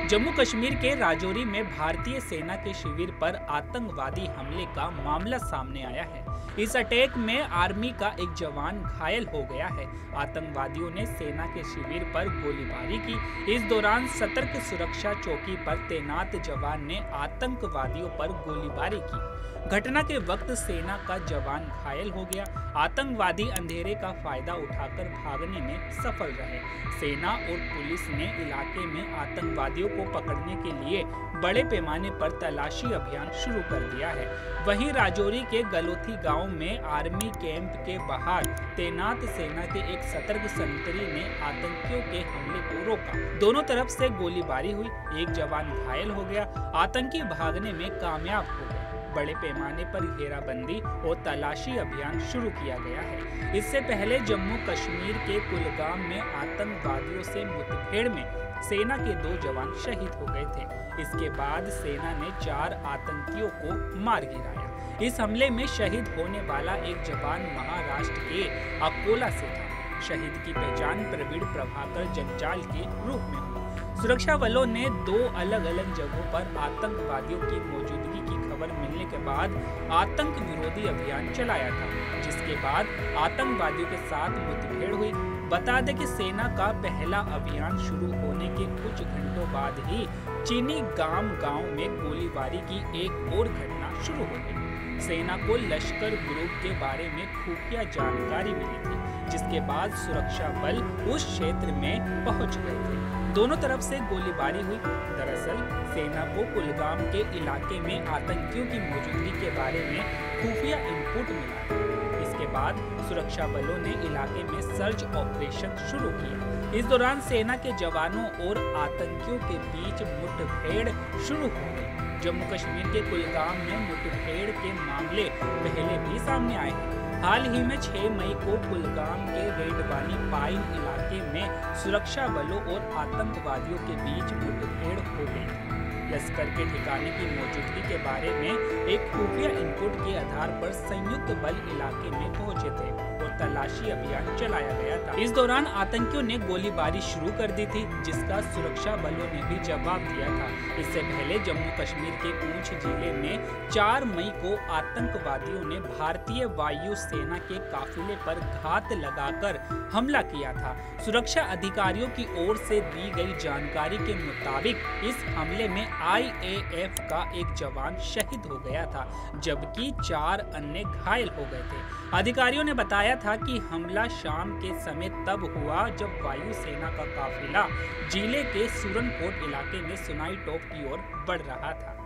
जम्मू कश्मीर के राजौरी में भारतीय सेना के शिविर पर आतंकवादी हमले का मामला सामने आया है। इस अटैक में आर्मी का एक जवान घायल हो गया है। आतंकवादियों ने सेना के शिविर पर गोलीबारी की। इस दौरान सतर्क सुरक्षा चौकी पर तैनात जवान ने आतंकवादियों पर गोलीबारी की। घटना के वक्त सेना का जवान घायल हो गया। आतंकवादी अंधेरे का फायदा उठाकर भागने में सफल रहे। सेना और पुलिस ने इलाके में आतंकवादियों को पकड़ने के लिए बड़े पैमाने पर तलाशी अभियान शुरू कर दिया है। वहीं राजौरी के गलोथी गांव में आर्मी कैंप के बाहर तैनात सेना के एक सतर्क संतरी ने आतंकियों के हमले को रोका। दोनों तरफ से गोलीबारी हुई। एक जवान घायल हो गया। आतंकी भागने में कामयाब हो गए। बड़े पैमाने पर घेराबंदी और तलाशी अभियान शुरू किया गया है। इससे पहले जम्मू कश्मीर के कुलगाम में आतंकवादियों से मुठभेड़ में सेना के 2 जवान शहीद हो गए थे। इसके बाद सेना ने 4 आतंकियों को मार गिराया। इस हमले में शहीद होने वाला एक जवान महाराष्ट्र के अकोला से था। शहीद की पहचान प्रवीण प्रभाकर जंजाल के रूप में हुई। सुरक्षा बलों ने 2 अलग-अलग जगहों पर आतंकवादियों की मौजूदगी की खबर मिलने के बाद आतंक विरोधी अभियान चलाया था, जिसके बाद आतंकवादियों के साथ मुठभेड़ हुई। बता दें कि सेना का पहला अभियान शुरू होने के कुछ घंटों बाद ही चीनी गांव में गोलीबारी की एक और घटना शुरू हो गई। सेना को लश्कर ग्रुप के बारे में खुफिया जानकारी मिली थी, जिसके बाद सुरक्षा बल उस क्षेत्र में पहुंच गए थे। दोनों तरफ से गोलीबारी हुई। दरअसल सेना को कुलगाम के इलाके में आतंकियों की मौजूदगी के बारे में खुफिया इनपुट मिला। इसके बाद सुरक्षा बलों ने इलाके में सर्च ऑपरेशन शुरू किया। इस दौरान सेना के जवानों और आतंकियों के बीच मुठभेड़ शुरू हो गई। जम्मू कश्मीर के कुलगाम में मुठभेड़ के मामले पहले भी सामने आए हैं। हाल ही में 6 मई को कुलगाम के रेडवानी पाइन इलाके में सुरक्षा बलों और आतंकवादियों के बीच मुठभेड़ हो गई। लश्कर के ठिकाने की मौजूदगी के बारे में एक खुफिया इनपुट के आधार पर संयुक्त बल इलाके में पहुंचे थे और तलाशी अभियान चलाया गया था। इस दौरान आतंकियों ने गोलीबारी शुरू कर दी थी, जिसका सुरक्षा बलों ने भी जवाब दिया था। इससे पहले जम्मू कश्मीर के पूंछ जिले में 4 मई को आतंकवादियों ने भारतीय वायु सेना के काफिले पर घात लगाकर हमला किया था। सुरक्षा अधिकारियों की ओर से दी गई जानकारी के मुताबिक इस हमले में IAF का एक जवान शहीद हो गया था, जबकि 4 अन्य घायल हो गए थे। अधिकारियों ने बताया था कि हमला शाम के समय तब हुआ जब वायु सेना का काफिला जिले के सुरनकोट इलाके में सुनाई टॉप की ओर बढ़ रहा था।